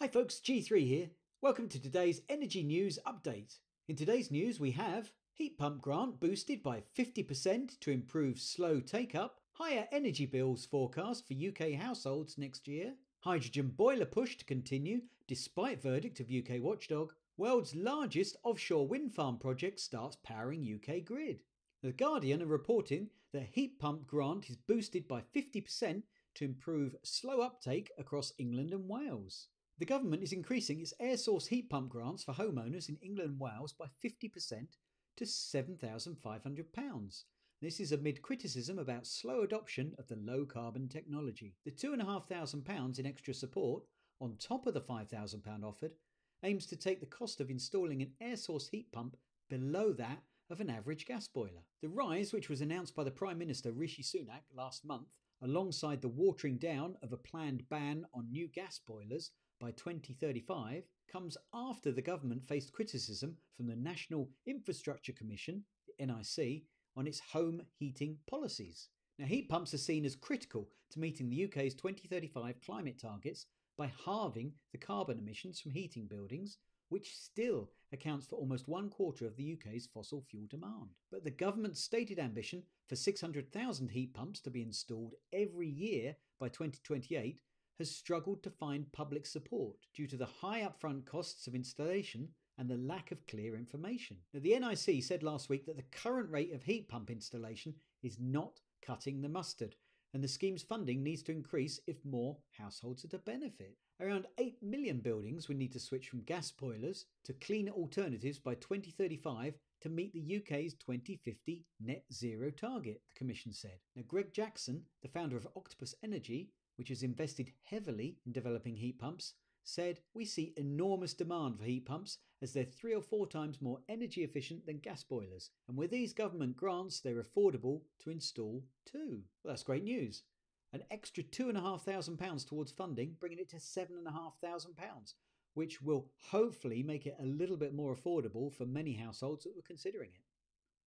Hi folks, G3 here. Welcome to today's Energy News Update. In today's news we have heat pump grant boosted by 50% to improve slow take-up, higher energy bills forecast for UK households next year, hydrogen boiler push to continue despite verdict of UK Watchdog, world's largest offshore wind farm project starts powering UK grid. The Guardian are reporting that heat pump grant is boosted by 50% to improve slow uptake across England and Wales. The government is increasing its air source heat pump grants for homeowners in England and Wales by 50% to £7,500. This is amid criticism about slow adoption of the low carbon technology. The £2,500 in extra support, on top of the £5,000 offered, aims to take the cost of installing an air source heat pump below that of an average gas boiler. The rise, which was announced by the Prime Minister Rishi Sunak last month, alongside the watering down of a planned ban on new gas boilers by 2035, comes after the government faced criticism from the National Infrastructure Commission, the NIC, on its home heating policies. Now, heat pumps are seen as critical to meeting the UK's 2035 climate targets by halving the carbon emissions from heating buildings, which still accounts for almost 1/4 of the UK's fossil fuel demand. But the government's stated ambition for 600,000 heat pumps to be installed every year by 2028 has struggled to find public support due to the high upfront costs of installation and the lack of clear information. Now, the NIC said last week that the current rate of heat pump installation is not cutting the mustard, and the scheme's funding needs to increase if more households are to benefit. Around 8 million buildings would need to switch from gas boilers to cleaner alternatives by 2035 to meet the UK's 2050 net zero target, the Commission said. Now, Greg Jackson, the founder of Octopus Energy, which has invested heavily in developing heat pumps, said, "We see enormous demand for heat pumps as they're 3 or 4 times more energy efficient than gas boilers. And with these government grants, they're affordable to install too." Well, that's great news. An extra £2,500 towards funding, bringing it to £7,500, which will hopefully make it a little bit more affordable for many households that were considering it.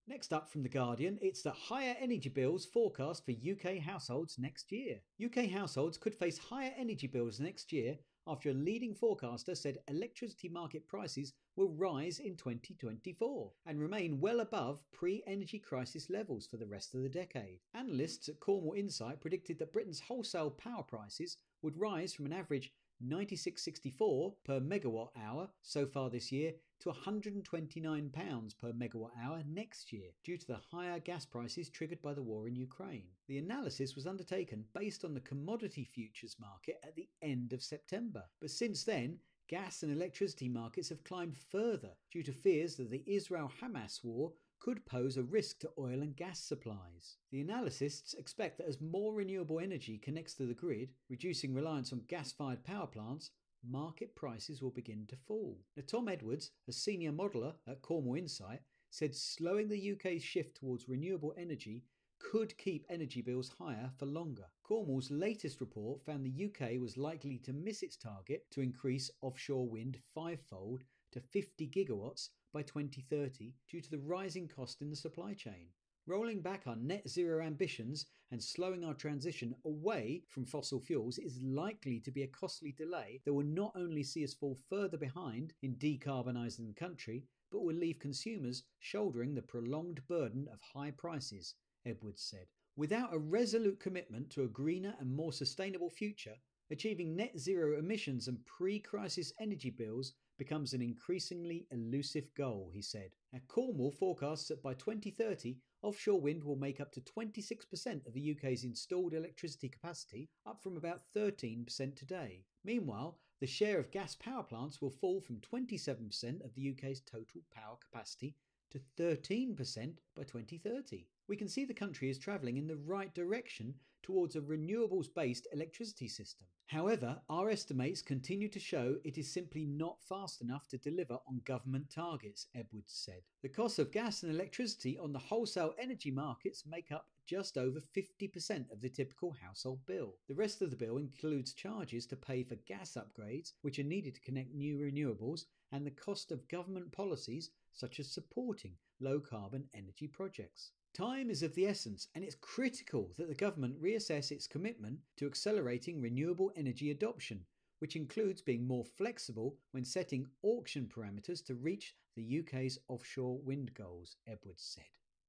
Next up from The Guardian, it's that higher energy bills forecast for UK households next year. UK households could face higher energy bills next year after a leading forecaster said electricity market prices will rise in 2024 and remain well above pre-energy crisis levels for the rest of the decade. Analysts at Cornwall Insight predicted that Britain's wholesale power prices would rise from an average £96.64 per megawatt hour so far this year to £129 per megawatt hour next year due to the higher gas prices triggered by the war in Ukraine. The analysis was undertaken based on the commodity futures market at the end of September, but since then gas and electricity markets have climbed further due to fears that the Israel-Hamas war could pose a risk to oil and gas supplies. The analysts expect that as more renewable energy connects to the grid, reducing reliance on gas-fired power plants, market prices will begin to fall. Now, Tom Edwards, a senior modeller at Cornwall Insight, said slowing the UK's shift towards renewable energy could keep energy bills higher for longer. Cornwall's latest report found the UK was likely to miss its target to increase offshore wind 5-fold to 50 gigawatts by 2030 due to the rising cost in the supply chain. Rolling back our net zero ambitions and slowing our transition away from fossil fuels is likely to be a costly delay that will not only see us fall further behind in decarbonising the country, but will leave consumers shouldering the prolonged burden of high prices, Edwards said. Without a resolute commitment to a greener and more sustainable future, achieving net zero emissions and pre-crisis energy bills becomes an increasingly elusive goal, he said. Now, Cornwall forecasts that by 2030, offshore wind will make up to 26% of the UK's installed electricity capacity, up from about 13% today. Meanwhile, the share of gas power plants will fall from 27% of the UK's total power capacity to 13% by 2030. We can see the country is travelling in the right direction towards a renewables-based electricity system. However, our estimates continue to show it is simply not fast enough to deliver on government targets, Edwards said. The costs of gas and electricity on the wholesale energy markets make up just over 50% of the typical household bill. The rest of the bill includes charges to pay for gas upgrades, which are needed to connect new renewables, and the cost of government policies such as supporting low-carbon energy projects. Time is of the essence, and it's critical that the government reassess its commitment to accelerating renewable energy adoption, which includes being more flexible when setting auction parameters to reach the UK's offshore wind goals, Edwards said.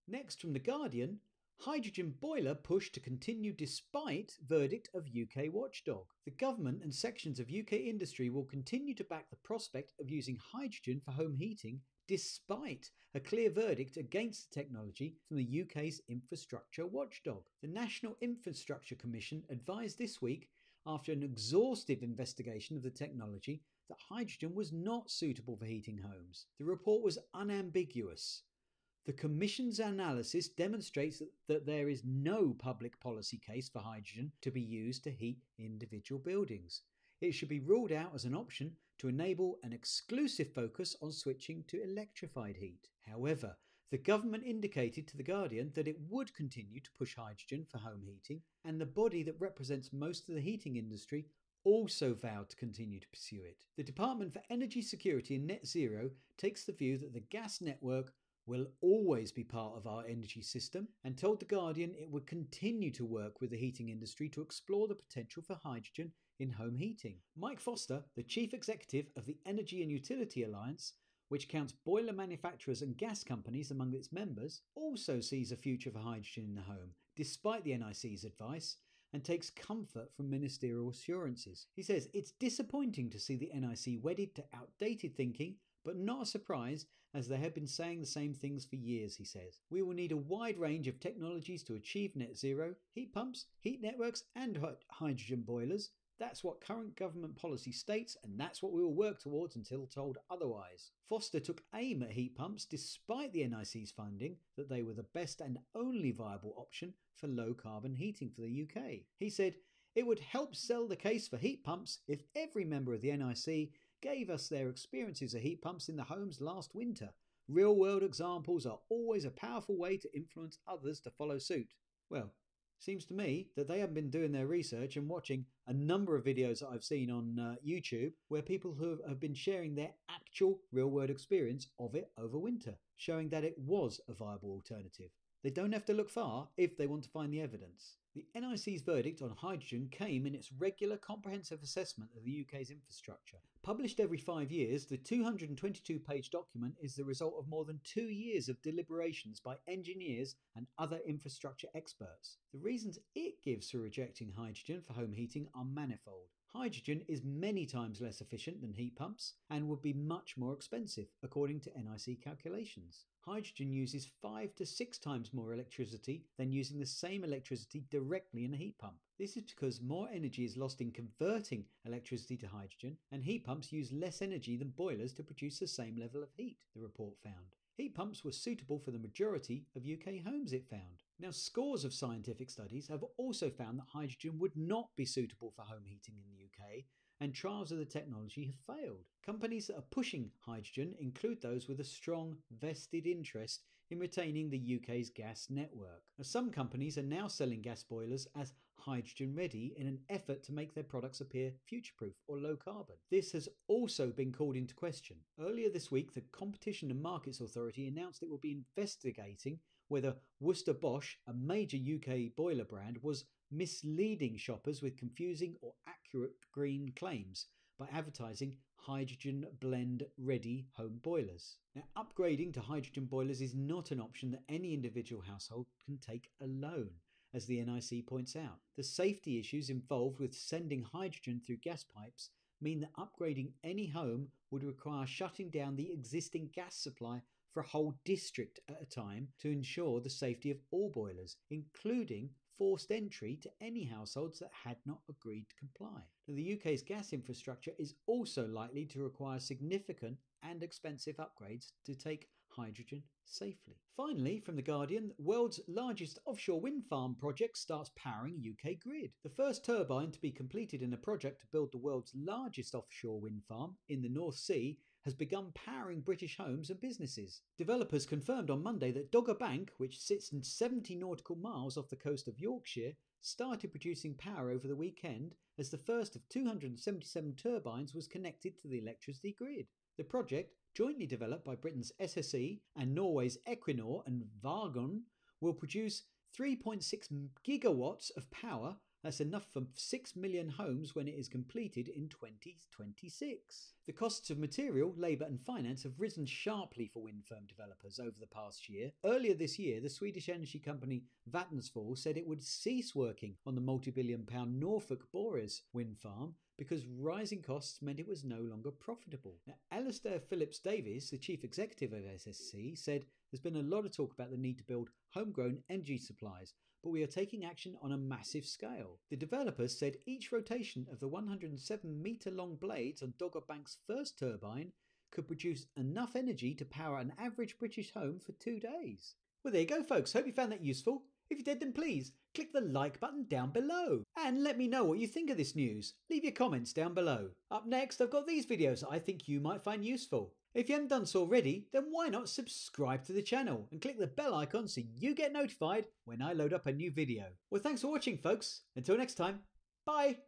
Next from The Guardian, hydrogen boiler push to continue despite verdict of UK Watchdog. The government and sections of UK industry will continue to back the prospect of using hydrogen for home heating despite a clear verdict against the technology from the UK's infrastructure watchdog. The National Infrastructure Commission advised this week, after an exhaustive investigation of the technology, that hydrogen was not suitable for heating homes. The report was unambiguous. The Commission's analysis demonstrates that there is no public policy case for hydrogen to be used to heat individual buildings. It should be ruled out as an option to enable an exclusive focus on switching to electrified heat. However, the government indicated to The Guardian that it would continue to push hydrogen for home heating, and the body that represents most of the heating industry also vowed to continue to pursue it. The Department for Energy Security and Net Zero takes the view that the gas network will always be part of our energy system and told The Guardian it would continue to work with the heating industry to explore the potential for hydrogen in home heating. Mike Foster, the chief executive of the Energy and Utility Alliance, which counts boiler manufacturers and gas companies among its members, also sees a future for hydrogen in the home, despite the NIC's advice, and takes comfort from ministerial assurances. He says it's disappointing to see the NIC wedded to outdated thinking, but not a surprise, as they have been saying the same things for years, he says. We will need a wide range of technologies to achieve net zero: heat pumps, heat networks and hydrogen boilers. That's what current government policy states, and that's what we will work towards until told otherwise. Foster took aim at heat pumps despite the NIC's finding that they were the best and only viable option for low carbon heating for the UK. He said, "It would help sell the case for heat pumps if every member of the NIC gave us their experiences of heat pumps in the homes last winter. Real world examples are always a powerful way to influence others to follow suit." Well, seems to me that they haven't been doing their research and watching a number of videos that I've seen on YouTube where people who have been sharing their actual real world experience of it over winter, showing that it was a viable alternative. They don't have to look far if they want to find the evidence. The NIC's verdict on hydrogen came in its regular comprehensive assessment of the UK's infrastructure. Published every 5 years, the 222-page document is the result of more than 2 years of deliberations by engineers and other infrastructure experts. The reasons it gives for rejecting hydrogen for home heating are manifold. Hydrogen is many times less efficient than heat pumps and would be much more expensive, according to NIC calculations. Hydrogen uses 5 to 6 times more electricity than using the same electricity directly in a heat pump. This is because more energy is lost in converting electricity to hydrogen, and heat pumps use less energy than boilers to produce the same level of heat, the report found. Heat pumps were suitable for the majority of UK homes, it found. Now, scores of scientific studies have also found that hydrogen would not be suitable for home heating in the UK, and trials of the technology have failed. Companies that are pushing hydrogen include those with a strong vested interest in retaining the UK's gas network. Now, some companies are now selling gas boilers as hydrogen ready in an effort to make their products appear future-proof or low carbon. This has also been called into question. Earlier this week, the Competition and Markets Authority announced it will be investigating whether Worcester Bosch, a major UK boiler brand, was misleading shoppers with confusing or accurate green claims by advertising hydrogen blend ready home boilers. Now, upgrading to hydrogen boilers is not an option that any individual household can take alone, as the NIC points out. The safety issues involved with sending hydrogen through gas pipes mean that upgrading any home would require shutting down the existing gas supply for a whole district at a time to ensure the safety of all boilers, including forced entry to any households that had not agreed to comply. Now, the UK's gas infrastructure is also likely to require significant and expensive upgrades to take hydrogen safely. Finally, from The Guardian, the world's largest offshore wind farm project starts powering UK grid. The first turbine to be completed in a project to build the world's largest offshore wind farm in the North Sea has begun powering British homes and businesses. Developers confirmed on Monday that Dogger Bank, which sits in 70 nautical miles off the coast of Yorkshire, started producing power over the weekend as the first of 277 turbines was connected to the electricity grid. The project, jointly developed by Britain's SSE and Norway's Equinor and Vargon, will produce 3.6 gigawatts of power That's enough for 6 million homes when it is completed in 2026. The costs of material, labour and finance have risen sharply for wind farm developers over the past year. Earlier this year, the Swedish energy company Vattenfall said it would cease working on the multi-billion-pound Norfolk Boreas wind farm because rising costs meant it was no longer profitable. Now, Alistair Phillips-Davies, the chief executive of SSC, said there's been a lot of talk about the need to build homegrown energy supplies, but we are taking action on a massive scale. The developers said each rotation of the 107-metre-long blades on Dogger Bank's first turbine could produce enough energy to power an average British home for 2 days. Well, there you go, folks. Hope you found that useful. If you did, then please click the like button down below and let me know what you think of this news. Leave your comments down below. Up next, I've got these videos that I think you might find useful. If you haven't done so already, then why not subscribe to the channel and click the bell icon so you get notified when I load up a new video. Well, thanks for watching, folks. Until next time, bye.